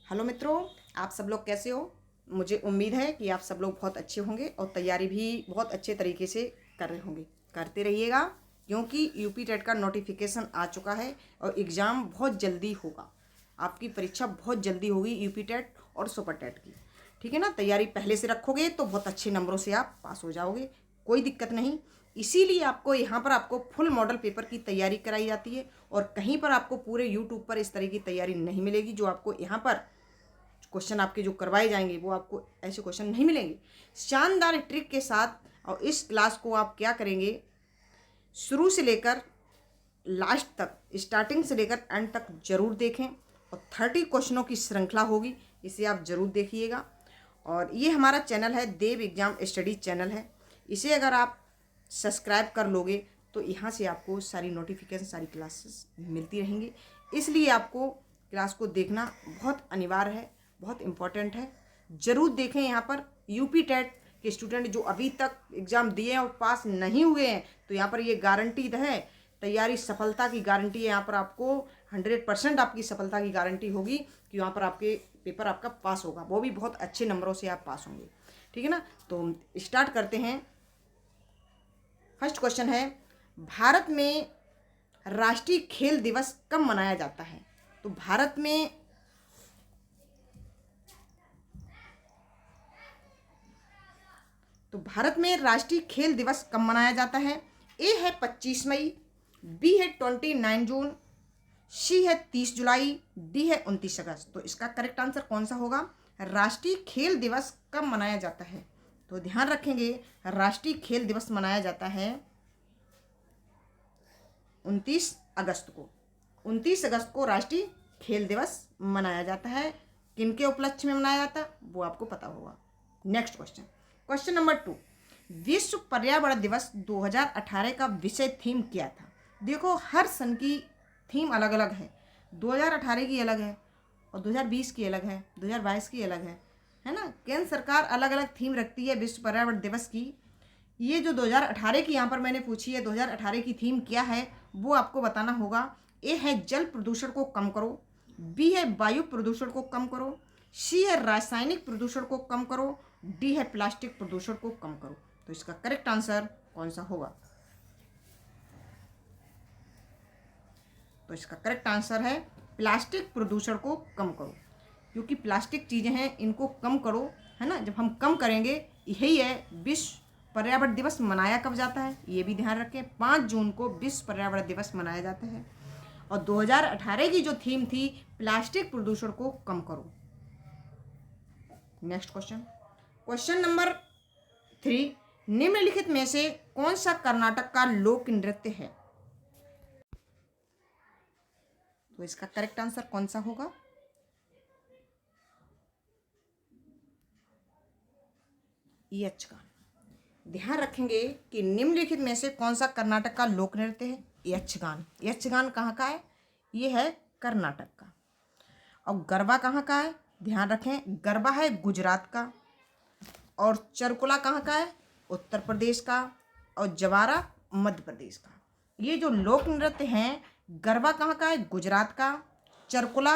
Hello मित्रों, आप सब लोग कैसे हो। मुझे उम्मीद है कि आप सब लोग बहुत अच्छे होंगे और तैयारी भी बहुत अच्छे तरीके से कर रहे होंगे। करते रहिएगा क्योंकि यूपी टेट का नोटिफिकेशन आ चुका है और एग्ज़ाम बहुत जल्दी होगा। आपकी परीक्षा बहुत जल्दी होगी यूपी टेट और सुपर टेट की। ठीक है ना। तैयारी पहले से रखोगे तो बहुत अच्छे नंबरों से आप पास हो जाओगे, कोई दिक्कत नहीं। इसीलिए आपको यहाँ पर आपको फुल मॉडल पेपर की तैयारी कराई जाती है और कहीं पर आपको पूरे यूट्यूब पर इस तरह की तैयारी नहीं मिलेगी। जो आपको यहाँ पर क्वेश्चन आपके जो करवाए जाएंगे वो आपको ऐसे क्वेश्चन नहीं मिलेंगे। शानदार ट्रिक के साथ। और इस क्लास को आप क्या करेंगे, शुरू से लेकर लास्ट तक, स्टार्टिंग से लेकर एंड तक जरूर देखें। और 30 क्वेश्चनों की श्रृंखला होगी, इसे आप जरूर देखिएगा। और ये हमारा चैनल है, देव एग्जाम स्टडी चैनल है। इसे अगर आप सब्सक्राइब कर लोगे तो यहाँ से आपको सारी नोटिफिकेशन, सारी क्लासेस मिलती रहेंगी। इसलिए आपको क्लास को देखना बहुत अनिवार्य है, बहुत इम्पोर्टेंट है। ज़रूर देखें। यहाँ पर यूपी टेट के स्टूडेंट जो अभी तक एग्ज़ाम दिए हैं और पास नहीं हुए हैं, तो यहाँ पर ये गारंटीड है, तैयारी सफलता की गारंटी है। यहाँ पर आपको 100% आपकी सफलता की गारंटी होगी कि यहाँ पर आपके पेपर आपका पास होगा, वो भी बहुत अच्छे नंबरों से आप पास होंगे। ठीक है ना। तो स्टार्ट करते हैं। फर्स्ट क्वेश्चन है, भारत में राष्ट्रीय खेल दिवस कब मनाया जाता है। तो भारत में राष्ट्रीय खेल दिवस कब मनाया जाता है। ए है 25 मई, बी है 29 जून, सी है 30 जुलाई, डी है 29 अगस्त। तो इसका करेक्ट आंसर कौन सा होगा। राष्ट्रीय खेल दिवस कब मनाया जाता है, तो ध्यान रखेंगे, राष्ट्रीय खेल दिवस मनाया जाता है 29 अगस्त को। 29 अगस्त को राष्ट्रीय खेल दिवस मनाया जाता है। किनके उपलक्ष्य में मनाया जाता है वो आपको पता होगा। नेक्स्ट क्वेश्चन, क्वेश्चन नंबर 2, विश्व पर्यावरण दिवस 2018 का विषय थीम क्या था। देखो, हर सन की थीम अलग अलग है। 2018 की अलग है और 2020 की अलग है, 2022 की अलग है ना। केंद्र सरकार अलग अलग थीम रखती है विश्व पर्यावरण दिवस की। ये जो 2018 की यहाँ पर मैंने पूछी है, 2018 की थीम क्या है वो आपको बताना होगा। ए है जल प्रदूषण को कम करो, बी है वायु प्रदूषण को कम करो, सी है रासायनिक प्रदूषण को कम करो, डी है प्लास्टिक प्रदूषण को कम करो। तो इसका करेक्ट आंसर कौन सा होगा। तो इसका करेक्ट आंसर है प्लास्टिक प्रदूषण को कम करो, क्योंकि प्लास्टिक चीज़ें हैं, इनको कम करो, है ना। जब हम कम करेंगे, यही है विश्व पर्यावरण दिवस मनाया कब जाता है, ये भी ध्यान रखें। 5 जून को विश्व पर्यावरण दिवस मनाया जाता है। और 2018 की जो थीम थी, प्लास्टिक प्रदूषण को कम करो। नेक्स्ट क्वेश्चन, क्वेश्चन नंबर 3, निम्नलिखित में से कौन सा कर्नाटक का लोक नृत्य है। तो इसका करेक्ट आंसर कौन सा होगा। यक्षगान। ध्यान रखेंगे कि निम्नलिखित में से कौन सा कर्नाटक का लोक नृत्य है। यक्षगान। यक्षगान कहाँ का है, ये है कर्नाटक का। और गरबा कहाँ का है, ध्यान रखें, गरबा है गुजरात का। और चरकुला कहाँ का है, उत्तर प्रदेश का। और जवारा मध्य प्रदेश का। ये जो लोक नृत्य हैं, गरबा कहाँ का है, गुजरात का, चरकुला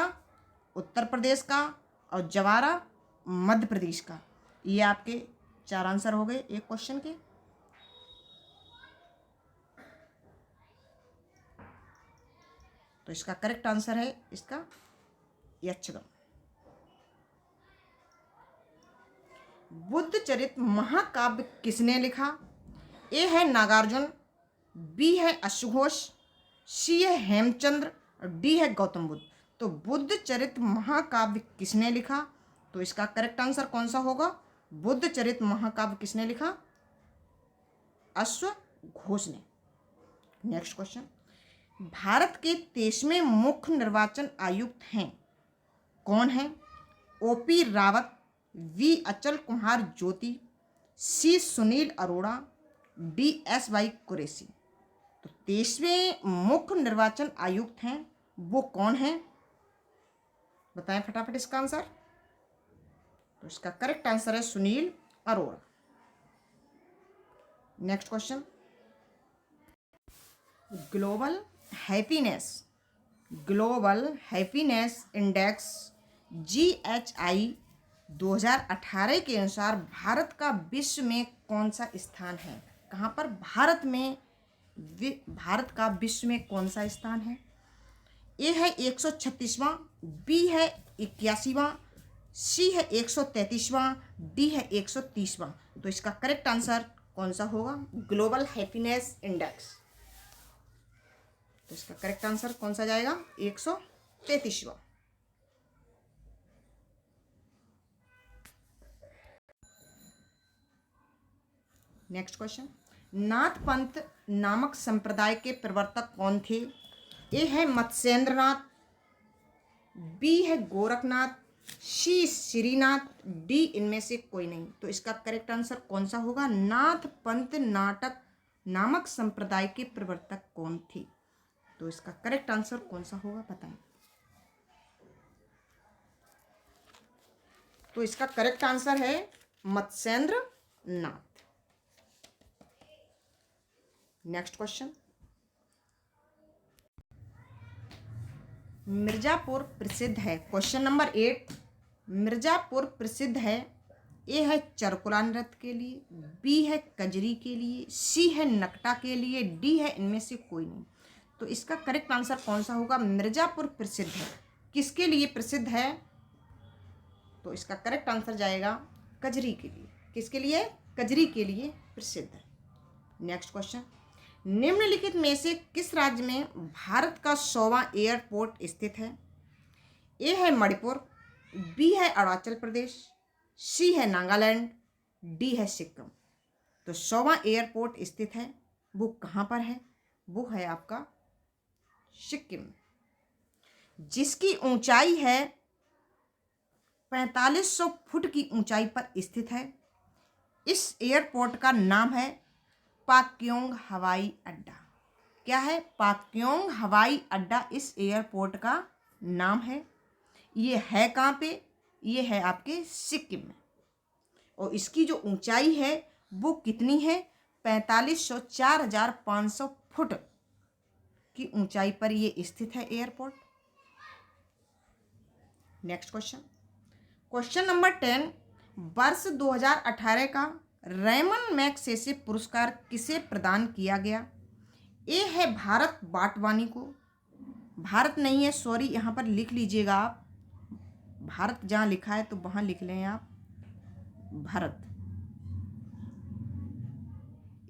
उत्तर प्रदेश का और जवारा मध्य प्रदेश का। ये आपके 4 आंसर हो गए एक क्वेश्चन के। तो इसका करेक्ट आंसर है इसका यक्षगान। बुद्ध चरित महाकाव्य किसने लिखा। ए है नागार्जुन, बी है अश्वघोष, सी है हेमचंद्र और डी है गौतम बुद्ध। तो बुद्ध चरित महाकाव्य किसने लिखा, तो इसका करेक्ट आंसर कौन सा होगा। बुद्ध चरित महाकाव्य किसने लिखा, अश्वघोष ने। नेक्स्ट क्वेश्चन, भारत के 23वें मुख्य निर्वाचन आयुक्त हैं, कौन है। OP Rawat, B Achal Kumar Jyoti, C Sunil Arora, D S Y Quraishi. तो 23वें मुख्य निर्वाचन आयुक्त हैं, वो कौन है, बताएं फटाफट इसका आंसर। तो इसका करेक्ट आंसर है Sunil Arora. Next question, global happiness index GHI 2018 के अनुसार भारत का विश्व में कौन सा स्थान है? कहाँ पर? भारत का विश्व में कौन सा स्थान है? ए है 136वां, बी है 81वां, सी है 133वां, डी है 130वां। तो इसका करेक्ट आंसर कौन सा होगा? Global happiness index. तो इसका करेक्ट आंसर कौन सा जाएगा? 133वां। नेक्स्ट क्वेश्चन, नाथ पंथ नामक संप्रदाय के प्रवर्तक कौन थे? ए है मत्स्येंद्रनाथ, बी है गोरखनाथ, सी श्रीनाथ, डी इनमें से कोई नहीं। तो इसका करेक्ट आंसर कौन सा होगा? नाथ पंथ नाटक नामक संप्रदाय के प्रवर्तक कौन थे? तो इसका करेक्ट आंसर कौन सा होगा बताएं। तो इसका करेक्ट आंसर है मत्स्येंद्रनाथ। नेक्स्ट क्वेश्चन, मिर्जापुर प्रसिद्ध है। क्वेश्चन नंबर 8, मिर्जापुर प्रसिद्ध है। ए है चरकुला नृत्य के लिए, बी है कजरी के लिए, सी है नकटा के लिए, डी है इनमें से कोई नहीं। तो इसका करेक्ट आंसर कौन सा होगा? मिर्जापुर प्रसिद्ध है। किसके लिए प्रसिद्ध है? तो इसका करेक्ट आंसर जाएगा कजरी के लिए। किसके लिए? कजरी के लिए प्रसिद्ध है। नेक्स्ट क्वेश्चन, निम्नलिखित में से किस राज्य में भारत का 100वां एयरपोर्ट स्थित है? ए है मणिपुर, बी है अरुणाचल प्रदेश, सी है नागालैंड, डी है सिक्किम। तो 100वां एयरपोर्ट स्थित है, वो कहाँ पर है? वो है आपका सिक्किम, जिसकी ऊंचाई है 4500 फुट की ऊंचाई पर स्थित है। इस एयरपोर्ट का नाम है पाक्योंग हवाई अड्डा। क्या है? पाक्योंग हवाई अड्डा इस एयरपोर्ट का नाम है। ये है कहाँ पे? ये है आपके सिक्किम में। और इसकी जो ऊंचाई है वो कितनी है? 4500 4500 फुट की ऊंचाई पर ये स्थित है airport. Next question, question number 10, वर्ष 2018 का रेमन मैगसेसे पुरस्कार किसे प्रदान किया गया? ए है भारत बाटवानी को, भारत नहीं है, सॉरी, यहाँ पर लिख लीजिएगा आप, भारत जहाँ लिखा है तो वहाँ लिख लें आप भारत,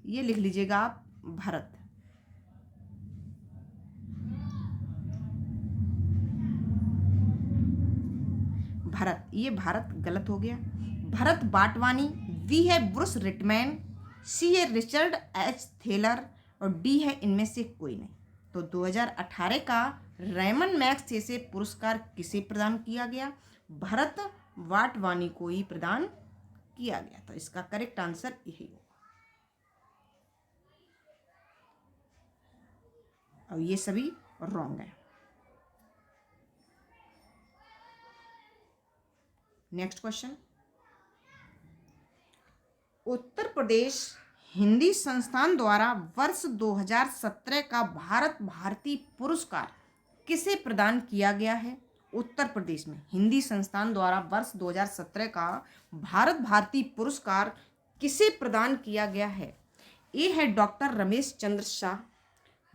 ये लिख लीजिएगा आप भारत। भारत, ये भारत गलत हो गया। भारत बाटवानी, बी है ब्रूस रिटमैन, सी है रिचर्ड एच थेलर और डी है इनमें से कोई नहीं। तो 2018 का रेमन मैगसेसे पुरस्कार किसे प्रदान किया गया? भारत बाटवानी को ही प्रदान किया गया। तो इसका करेक्ट आंसर यही होगा। और ये सभी रॉन्ग है। नेक्स्ट क्वेश्चन, उत्तर प्रदेश हिंदी संस्थान द्वारा वर्ष 2017 का भारत भारती पुरस्कार किसे प्रदान किया गया है? उत्तर प्रदेश में हिंदी संस्थान द्वारा वर्ष 2017 का भारत भारती पुरस्कार किसे प्रदान किया गया है? ए है डॉक्टर रमेश चंद्र शाह,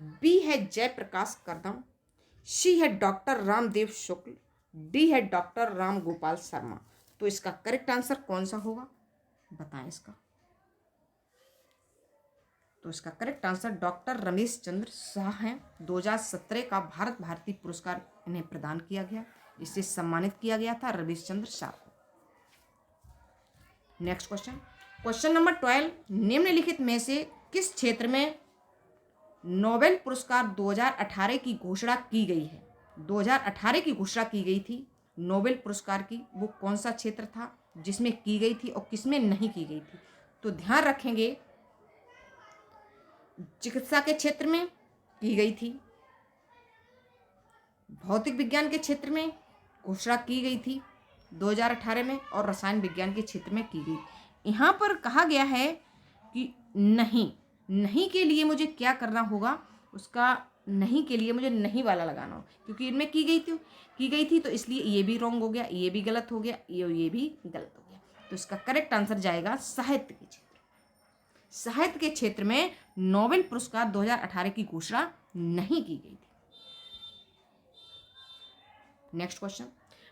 बी है जयप्रकाश करदम, सी है डॉक्टर रामदेव शुक्ल, डी है डॉक्टर राम गोपाल शर्मा। तो इसका करेक्ट आंसर कौन सा होगा बताएं इसका। तो इसका correct answer doctor Ramesh Chandra Shah हैं। 2017 का भारत भारती पुरस्कार इन्हें प्रदान किया गया, इससे सम्मानित किया गया था रमेश चंद्र शाह को। नेक्स्ट क्वेश्चन, क्वेश्चन नंबर 12, निम्नलिखित में से किस क्षेत्र में नोबेल पुरस्कार 2018 की घोषणा की गई है? 2018 की घोषणा की गई थी नोबेल पुरस्कार की, वो कौन सा क्षेत्र था जिसमें की गई थी और किसमें नहीं की गई थी? तो ध्यान रखेंगे, चिकित्सा के क्षेत्र में की गई थी, भौतिक विज्ञान के क्षेत्र में घोषणा की गई थी 2018 में, और रसायन विज्ञान के क्षेत्र में की गई। यहाँ पर कहा गया है कि नहीं के लिए मुझे क्या करना होगा, उसका नहीं के लिए मुझे नहीं वाला लगाना हो, क्योंकि इनमें की गई थी तो इसलिए ये भी रॉन्ग हो गया, ये भी गलत हो गया, ये भी गलत हो गया। तो इसका करेक्ट आंसर जाएगा साहित्य के क्षेत्र। साहित्य के क्षेत्र में नोबेल पुरस्कार 2018 की घोषणा नहीं की गई थी। नेक्स्ट क्वेश्चन,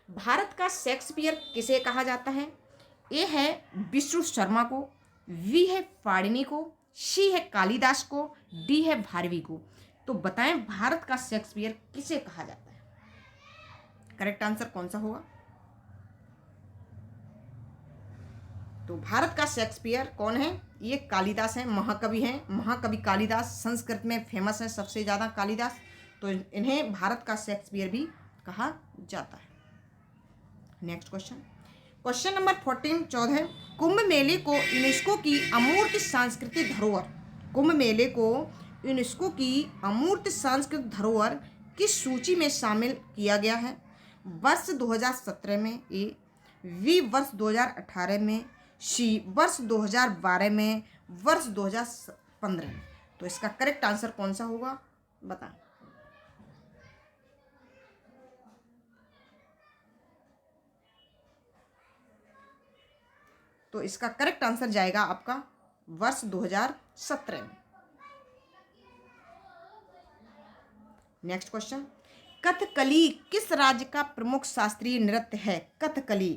भारत का शेक्सपियर किसे कहा जाता है? ए है विष्णु शर्मा को, वी है फाड़नी को, सी है कालिदास को, डी है भारवी को। तो बताएं भारत का शेक्सपियर किसे कहा जाता है? करेक्ट आंसर कौन सा होगा? तो भारत का शेक्सपियर कौन है? ये कालिदास है, महाकवि हैं। महाकवि कालिदास संस्कृत में फेमस है सबसे ज़्यादा कालिदास, तो इन्हें भारत का शेक्सपियर भी कहा जाता है। नेक्स्ट क्वेश्चन, क्वेश्चन नंबर 14 14, कुंभ मेले को यूनेस्को की अमूर्त सांस्कृतिक धरोहर, कुंभ मेले को यूनेस्को की अमूर्त सांस्कृतिक धरोहर किस सूची में शामिल किया गया है? वर्ष 2017 में, ए, वी वर्ष 2018 में, सी वर्ष 2012 में, वर्ष 2015 में। तो इसका करेक्ट आंसर कौन सा होगा बताएं। तो इसका करेक्ट आंसर जाएगा आपका वर्ष 2017 में। नेक्स्ट क्वेश्चन, कथकली किस राज्य का प्रमुख शास्त्रीय नृत्य है? कथकली,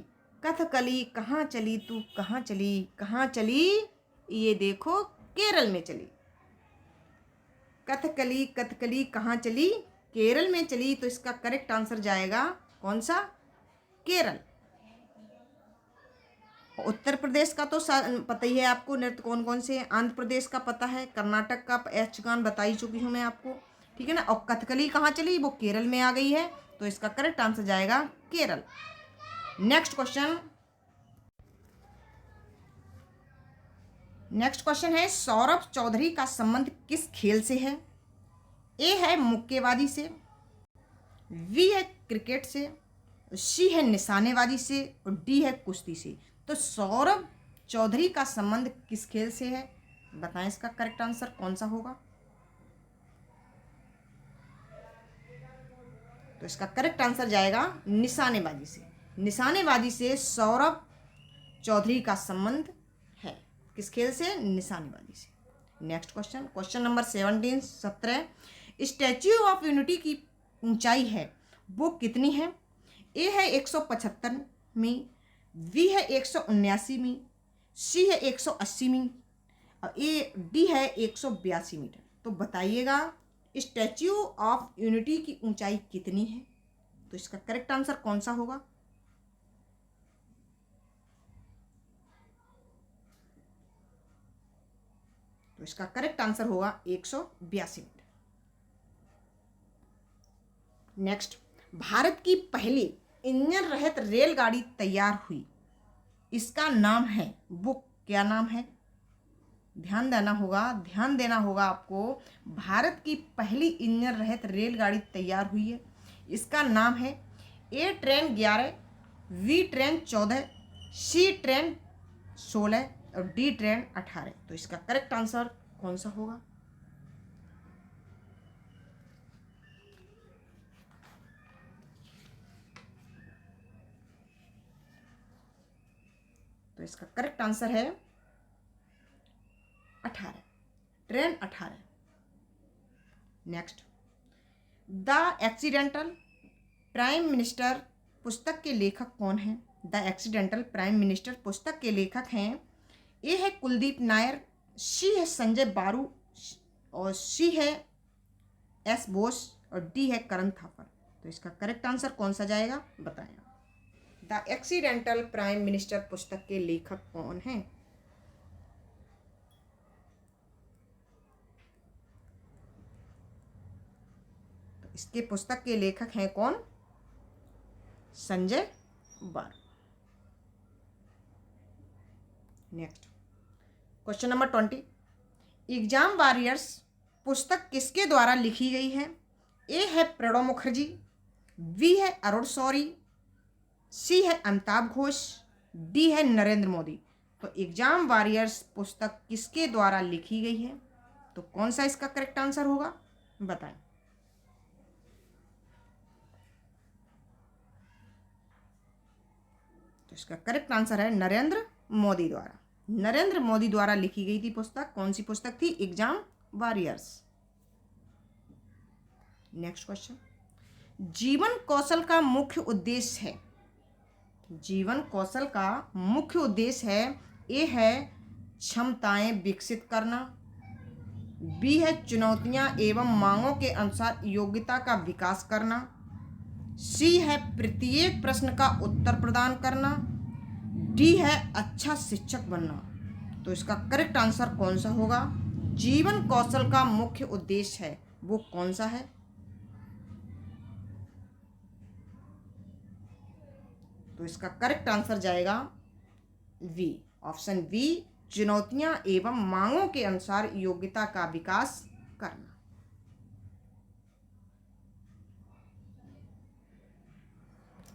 कथकली कहाँ चली तू कहाँ चली, कहाँ चली? ये देखो केरल में चली। कथकली कथकली कहाँ चली? केरल में चली। तो इसका करेक्ट आंसर जाएगा कौन सा? केरल। उत्तर प्रदेश का तो पता ही है आपको नृत्य कौन कौन से हैं। आंध्र प्रदेश का पता है, कर्नाटक का यक्षगान बता ही चुकी हूँ मैं आपको, ठीक है ना। और कथकली कहाँ चली? वो केरल में आ गई है। तो इसका करेक्ट आंसर जाएगा Kerala. Next question, next question है सौरभ चौधरी का संबंध किस खेल से है? ए है मुक्केबाजी से, वी है क्रिकेट से, सी है निशानेबाजी से, और डी है कुश्ती से। तो सौरभ चौधरी का संबंध किस खेल से है? बताएं इसका करेक्ट आंसर कौन सा होगा? तो इसका करेक्ट आंसर जाएगा निशानेबाजी से। निशानेबाजी से सौरभ चौधरी का संबंध है। किस खेल से? निशानेबाजी से। Next question, question number 17 statue of unity की ऊंचाई है वो कितनी है? ए है 175 मीटर, वी है 179 मीटर, सी है 180 मीटर, और ए डी है 182 मीटर। तो बताइएगा स्टैच्यू ऑफ यूनिटी की ऊंचाई कितनी है? तो इसका करेक्ट आंसर कौन सा होगा? तो इसका करेक्ट आंसर होगा 182 मीटर। नेक्स्ट, भारत की पहली इंजन रहित रेलगाड़ी तैयार हुई, इसका नाम है, वो क्या नाम है? ध्यान देना होगा आपको। भारत की पहली इंजन रहित रेलगाड़ी तैयार हुई है, इसका नाम है A train 11, B train 14, C train 16 और डी ट्रेन 18। तो इसका करेक्ट आंसर कौन सा होगा? तो इसका करेक्ट आंसर है 18, train 18। Next, the accidental prime minister पुस्तक के लेखक कौन हैं? द एक्सीडेंटल प्राइम मिनिस्टर पुस्तक के लेखक हैं, ए है कुलदीप नायर, सी है संजय बारू, और सी है एस बोस, और डी है करण थापर। तो इसका करेक्ट आंसर कौन सा जाएगा बताएं। द एक्सीडेंटल प्राइम मिनिस्टर पुस्तक के लेखक कौन हैं? तो इसके पुस्तक के लेखक हैं कौन? संजय बारू। Next, question number 20 exam warriors पुस्तक किसके द्वारा लिखी गई है? ए है प्रणब मुखर्जी, बी है अरुण शौरी, सी है अमिताभ घोष, डी है नरेंद्र मोदी। तो एग्जाम वॉरियर्स पुस्तक किसके द्वारा लिखी गई है? तो कौन सा इसका करेक्ट आंसर होगा बताएं। तो इसका करेक्ट आंसर है नरेंद्र मोदी द्वारा। नरेंद्र मोदी द्वारा लिखी गई थी पुस्तक, कौन सी पुस्तक थी? Exam warriors. नेक्स्ट क्वेश्चन, जीवन कौशल का मुख्य उद्देश्य है। जीवन कौशल का मुख्य उद्देश्य है, ए है क्षमताएं विकसित करना, बी है चुनौतियां एवं मांगों के अनुसार योग्यता का विकास करना, सी है प्रत्येक प्रश्न का उत्तर प्रदान करना, डी है अच्छा शिक्षक बनना। तो इसका करेक्ट आंसर कौन सा होगा? जीवन कौशल का मुख्य उद्देश्य है वो कौन सा है? तो इसका करेक्ट आंसर जाएगा वी, ऑप्शन वी, चुनौतियां एवं मांगों के अनुसार योग्यता का विकास करना।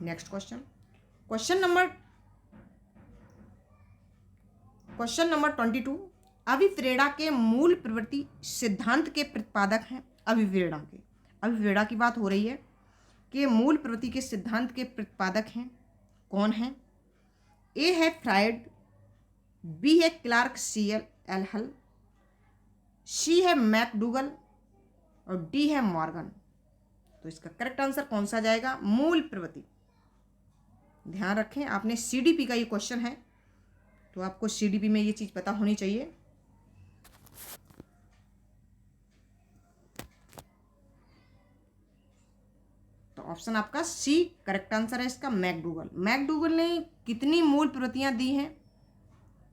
नेक्स्ट क्वेश्चन, क्वेश्चन नंबर 22, अभिप्रेरणा के मूल प्रवृत्ति सिद्धांत के प्रतिपादक हैं। अभिप्रेरणा की बात हो रही है कि मूल प्रवृत्ति के सिद्धांत के प्रतिपादक हैं, कौन है? ए है फ्रायड, बी है क्लार्क एल हल, सी है मैकडूगल और डी है मॉर्गन। तो इसका करेक्ट आंसर कौन सा जाएगा? मूल प्रवृत्ति। ध्यान रखें, आपने सीडीपी का ये क्वेश्चन है तो आपको सीडीपी में ये चीज पता होनी चाहिए। तो ऑप्शन आपका सी करेक्ट आंसर है इसका, मैकडूगल ने कितनी मूल प्रवृत्तियां दी हैं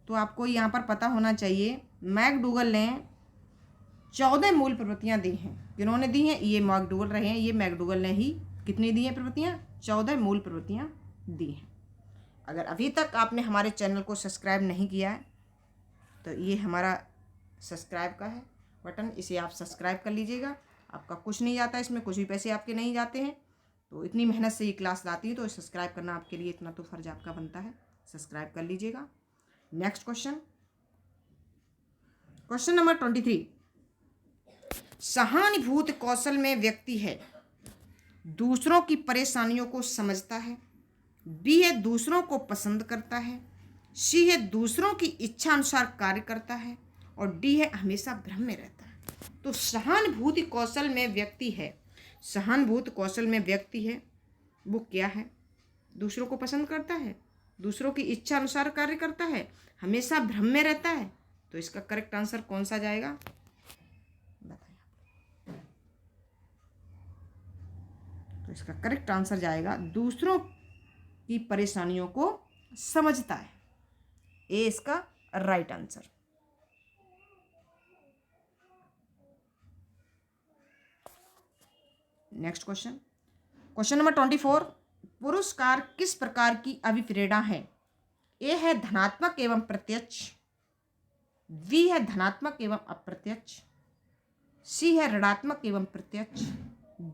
तो आपको यहाँ पर पता होना चाहिए। मैकडूगल ने 14 मूल प्रवृत्तियां दी हैं। किन्होंने दी हैं? ये मैकडूगल रहे हैं, ये मैकडूगल ने ही कितनी दी हैं प्रवृत्तियां? 14 मूल प्रवृत्तियां दी हैं। अगर अभी तक आपने हमारे चैनल को सब्सक्राइब नहीं किया है तो ये हमारा सब्सक्राइब का है बटन, इसे आप सब्सक्राइब कर लीजिएगा। आपका कुछ नहीं जाता, इसमें कुछ भी पैसे आपके नहीं जाते हैं। तो इतनी मेहनत से ये क्लास लाती है तो सब्सक्राइब करना आपके लिए इतना तो फर्ज आपका बनता है, सब्सक्राइब कर लीजिएगा। नेक्स्ट क्वेश्चन, क्वेश्चन नंबर 23, सहानुभूति कौशल में व्यक्ति है दूसरों की परेशानियों को समझता है, बी है दूसरों को पसंद करता है, सी है दूसरों की इच्छा अनुसार कार्य करता है और डी है हमेशा भ्रम में रहता है। तो सहानुभूति कौशल में व्यक्ति है, सहानुभूति कौशल में व्यक्ति है वो क्या है? दूसरों को पसंद करता है, दूसरों की इच्छा अनुसार कार्य करता है, हमेशा भ्रम में रहता है। तो इसका करेक्ट आंसर कौन सा जाएगा? बताइए। तो इसका करेक्ट आंसर जाएगा दूसरों की परेशानियों को समझता है, ए इसका right answer. Next question, question number 24, पुरस्कार किस प्रकार की अभिप्रेरणा है? ए है धनात्मक एवं प्रत्यक्ष, बी है धनात्मक एवं अप्रत्यक्ष, सी है ऋणात्मक एवं प्रत्यक्ष,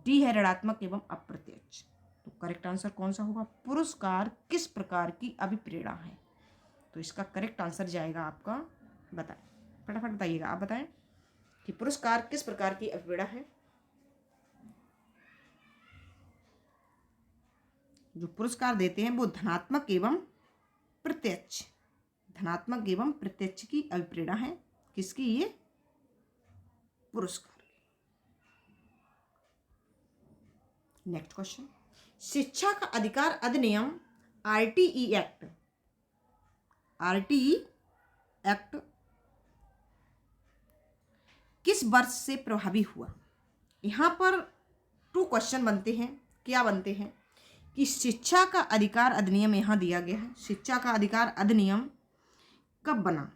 डी है ऋणात्मक एवं अप्रत्यक्ष। तो करेक्ट आंसर कौन सा होगा? पुरस्कार किस प्रकार की अभिप्रेरणा है। तो इसका करेक्ट आंसर जाएगा आपका, बताएं फटाफट बताइएगा, आप बताएं कि पुरस्कार किस प्रकार की अभिप्रेरणा है। जो पुरस्कार देते हैं वो धनात्मक एवं प्रत्यक्ष, धनात्मक एवं प्रत्यक्ष की अभिप्रेरणा है। किसकी? ये पुरस्कार। नेक्स्ट क्वेश्चन, शिक्षा का अधिकार अधिनियम आरटीई एक्ट किस वर्ष से प्रभावी हुआ? यहाँ पर 2 क्वेश्चन बनते हैं। क्या बनते हैं कि शिक्षा का अधिकार अधिनियम यहाँ दिया गया है, शिक्षा का अधिकार अधिनियम कब बना?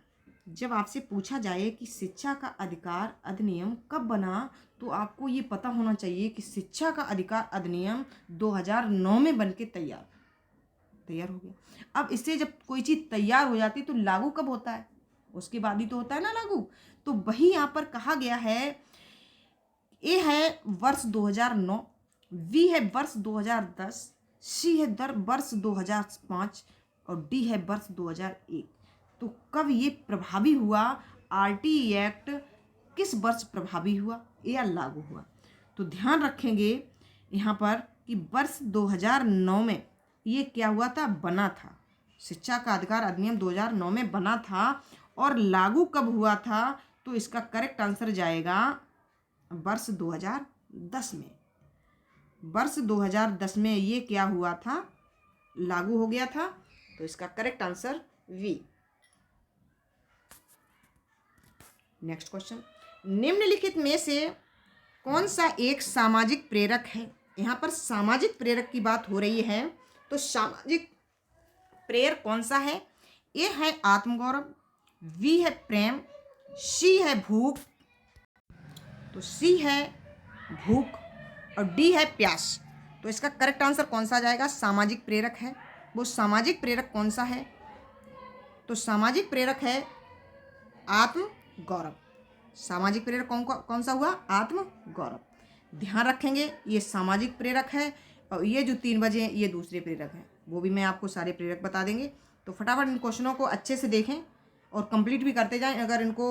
जब आपसे पूछा जाए कि शिक्षा का अधिकार अधिनियम कब बना तो आपको ये पता होना चाहिए कि शिक्षा का अधिकार अधिनियम 2009 में बनके तैयार हो गया। अब इससे जब कोई चीज़ तैयार हो जाती है तो लागू कब होता है? उसके बाद ही तो होता है ना लागू। तो वही यहाँ पर कहा गया है, ए है वर्ष 2009, बी है वर्ष 2010, सी है वर्ष 2005 और डी है वर्ष 2001। तो कब ये प्रभावी हुआ? आरटीई एक्ट किस वर्ष प्रभावी हुआ या लागू हुआ? तो ध्यान रखेंगे यहाँ पर कि वर्ष 2009 में ये क्या हुआ था? बना था। शिक्षा का अधिकार अधिनियम 2009 में बना था और लागू कब हुआ था? तो इसका करेक्ट आंसर जाएगा वर्ष 2010 में। वर्ष 2010 में ये क्या हुआ था? लागू हो गया था। तो इसका correct answer V. Next question, निम्नलिखित में से कौन सा एक सामाजिक प्रेरक है? यहाँ पर सामाजिक प्रेरक की बात हो रही है, तो सामाजिक प्रेरक कौन सा है? ए है आत्मगौरव, वी है प्रेम, सी है भूख, तो सी है भूख और डी है प्यास। तो इसका करेक्ट आंसर कौन सा जाएगा? सामाजिक प्रेरक है। वो सामाजिक प्रेरक कौन सा है? तो सामाजिक प्रेरक है आत्मगौरव। सामाजिक प्रेरक कौन सा हुआ? आत्मगौरव। ध्यान रखेंगे ये सामाजिक प्रेरक है और ये जो 3 बजे ये दूसरे प्रेरक हैं। वो भी मैं आपको सारे प्रेरक बता देंगे। तो फटाफट इन क्वेश्चनों को अच्छे से देखें और कंप्लीट भी करते जाएं। अगर इनको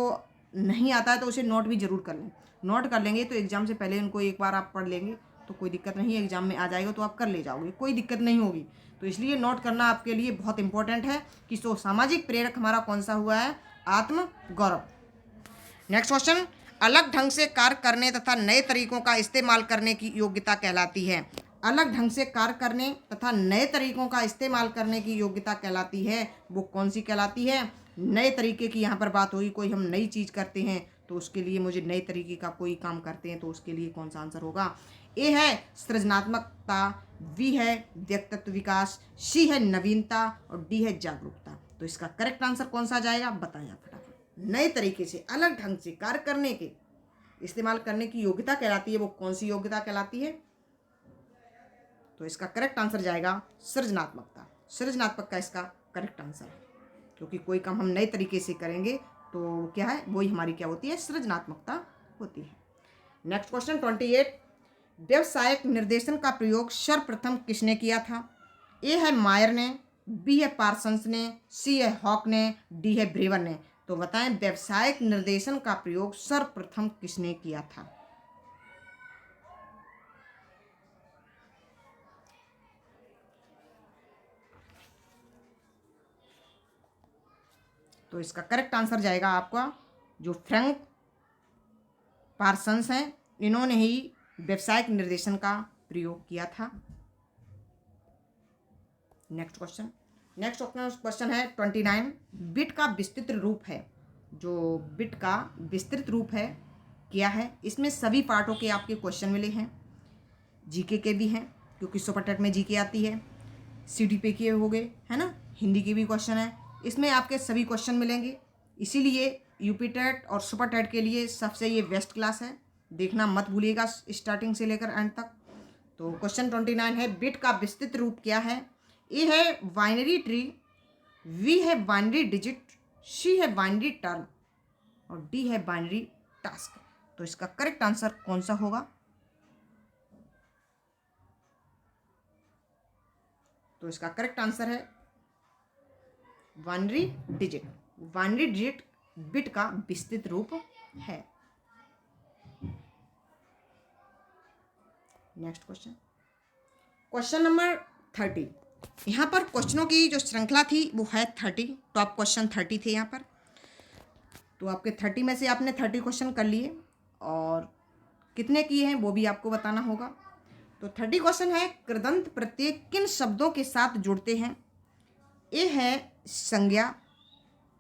नहीं आता है तो उसे नोट भी जरूर कर लें। नोट कर लेंगे तो एग्जाम से पहले इनको एक बार आप पढ़ लेंगे तो कोई दिक्कत नहीं है। एग्जाम में आ जाएगा तो आप कर ले जाओगे, कोई दिक्कत नहीं होगी। तो इसलिए नोट करना आपके लिए बहुत इंपॉर्टेंट है कि सो सामाजिक प्रेरक हमारा कौन सा हुआ है? आत्मगौरव। नेक्स्ट क्वेश्चन, अलग ढंग से कार्य करने तथा नए तरीकों का इस्तेमाल करने की योग्यता कहलाती है। अलग ढंग से कार्य करने तथा नए तरीकों का इस्तेमाल करने की योग्यता कहलाती है, वो कौन सी कहलाती है? नए तरीके की यहाँ पर बात होगी। कोई हम नई चीज़ करते हैं तो उसके लिए मुझे नए तरीके का कोई काम करते हैं तो उसके लिए कौन सा आंसर होगा? ए है सृजनात्मकता, बी है व्यक्तित्व विकास, सी है नवीनता और डी है जागरूकता। तो इसका करेक्ट आंसर कौन सा जाएगा? बताएं आप फटाफट। नए तरीके से अलग ढंग से कार्य करने के इस्तेमाल करने की योग्यता कहलाती है, वो कौन सी योग्यता कहलाती है? तो इसका करेक्ट आंसर जाएगा सृजनात्मकता। सृजनात्मक का इसका करेक्ट आंसर है, क्योंकि कोई काम हम नए तरीके से करेंगे तो क्या है? वही हमारी क्या होती है? सृजनात्मकता होती है। नेक्स्ट क्वेश्चन 28, व्यवसायिक निर्देशन का प्रयोग सर्वप्रथम किसने किया था? ए है मायर ने, बी है पार्सन्स ने, सी है हॉक ने, डी है ब्रेवर ने। तो बताएं व्यवसायिक निर्देशन का प्रयोग सर्वप्रथम किसने किया था? तो इसका करेक्ट आंसर जाएगा आपका जो फ्रैंक पार्सन्स हैं, इन्होंने ही व्यवसायिक निर्देशन का प्रयोग किया था। नेक्स्ट क्वेश्चन है 29, बिट का विस्तृत रूप है। जो बिट का विस्तृत रूप है क्या है? इसमें सभी पार्टों के आपके क्वेश्चन मिले हैं, जीके के भी हैं क्योंकि सुपर टेट में जीके आती है, सीडी पे के हो गए है ना, हिंदी के भी क्वेश्चन है। इसमें आपके सभी क्वेश्चन मिलेंगे, इसीलिए यूपी टेट और सुपर टेट के लिए सबसे ये बेस्ट क्लास है। देखना मत भूलिएगा स्टार्टिंग से लेकर एंड तक। तो क्वेश्चन 29 है, बिट का विस्तृत रूप क्या है? ए है बाइनरी ट्री, वी है बाइनरी डिजिट, सी है बाइनरी टर्म और डी है बाइनरी टास्क। तो इसका करेक्ट आंसर कौन सा होगा? तो इसका करेक्ट आंसर है binary digit. Binary digit bit का विस्तृत रूप है। Next question number 30। यहाँ पर क्वेश्चनों की जो श्रृंखला थी वो है 30, टॉप क्वेश्चन 30 थे यहाँ पर। तो आपके 30 में से आपने 30 क्वेश्चन कर लिए और कितने किए हैं वो भी आपको बताना होगा। तो 30 क्वेश्चन है, कृदंत प्रत्यय किन शब्दों के साथ जुड़ते हैं? ए है संज्ञा,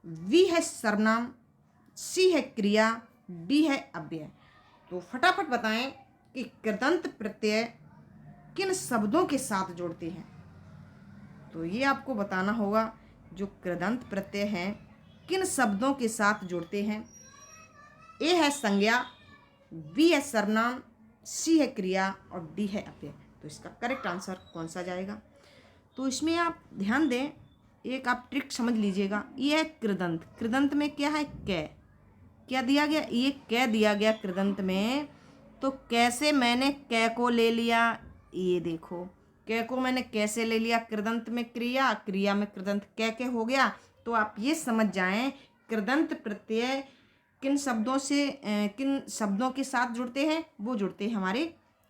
वी है सर्वनाम, सी है क्रिया, डी है अव्यय। तो फटाफट बताएं कि कृदंत प्रत्यय किन शब्दों के साथ जुड़ते हैं। तो ये आपको बताना होगा जो कृदंत प्रत्यय हैं किन शब्दों के साथ जुड़ते हैं। ए है संज्ञा, बी है सर्वनाम, सी है क्रिया और डी है अव्यय। तो इसका करेक्ट आंसर कौन सा जाएगा? तो इसमें आप ध्यान दें, एक आप ट्रिक समझ लीजिएगा। ये है कृदंत, कृदंत में क्या है? कै। क्या दिया गया? ये कै दिया गया कृदंत में। तो कैसे मैंने कै को ले लिया? ये देखो, कै को मैंने कैसे ले लिया? कृदंत में क्रिया, क्रिया में कृदंत कै के हो गया। तो आप ये समझ जाएं कृदंत प्रत्यय किन शब्दों के साथ जुड़ते हैं? वो जुड़ते हैं हमारे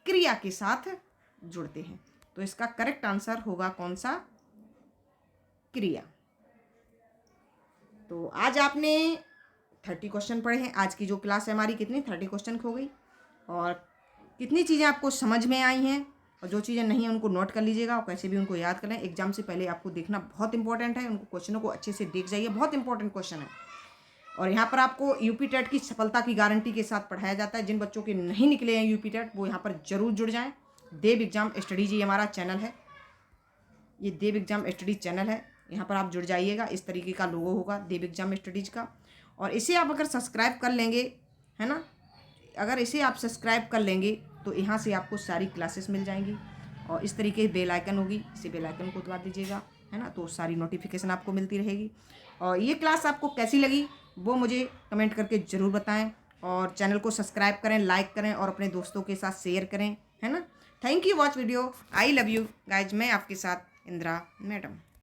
क्रिया के साथ जुड़ते हैं। तो इसका करेक्ट आंसर होगा कौन सा? क्रिया। तो आज आपने 30 क्वेश्चन पढ़े हैं। आज की जो क्लास है हमारी कितनी 30 क्वेश्चन हो गई, और कितनी चीज़ें आपको समझ में आई हैं, और जो चीज़ें नहीं हैं उनको नोट कर लीजिएगा और कैसे भी उनको याद करें। एग्जाम से पहले आपको देखना बहुत इंपॉर्टेंट है, उनको क्वेश्चनों को अच्छे से देख जाइए, बहुत इंपॉर्टेंट क्वेश्चन है। और यहाँ पर आपको यूपी टेट की सफलता की गारंटी के साथ पढ़ाया जाता है। जिन बच्चों के नहीं निकले हैं यूपी टेट वो यहाँ पर जरूर जुड़ जाएँ। देव एग्जाम स्टडीज ये हमारा चैनल है, ये देव एग्जाम स्टडीज चैनल है, यहाँ पर आप जुड़ जाइएगा। इस तरीके का लोगो होगा देव एग्जाम स्टडीज का, और इसे आप अगर सब्सक्राइब कर लेंगे, है ना, अगर इसे आप सब्सक्राइब कर लेंगे तो यहाँ से आपको सारी क्लासेस मिल जाएंगी। और इस तरीके बेल आइकन होगी, इसे बेल आइकन को दबा दीजिएगा, है ना, तो सारी नोटिफिकेशन आपको मिलती रहेगी। और ये क्लास आपको कैसी लगी वो मुझे कमेंट करके ज़रूर बताएं, और चैनल को सब्सक्राइब करें, लाइक करें और अपने दोस्तों के साथ शेयर करें, है ना। Thank you watch video. I love you guys. मैं आपके साथ इंदिरा मैडम।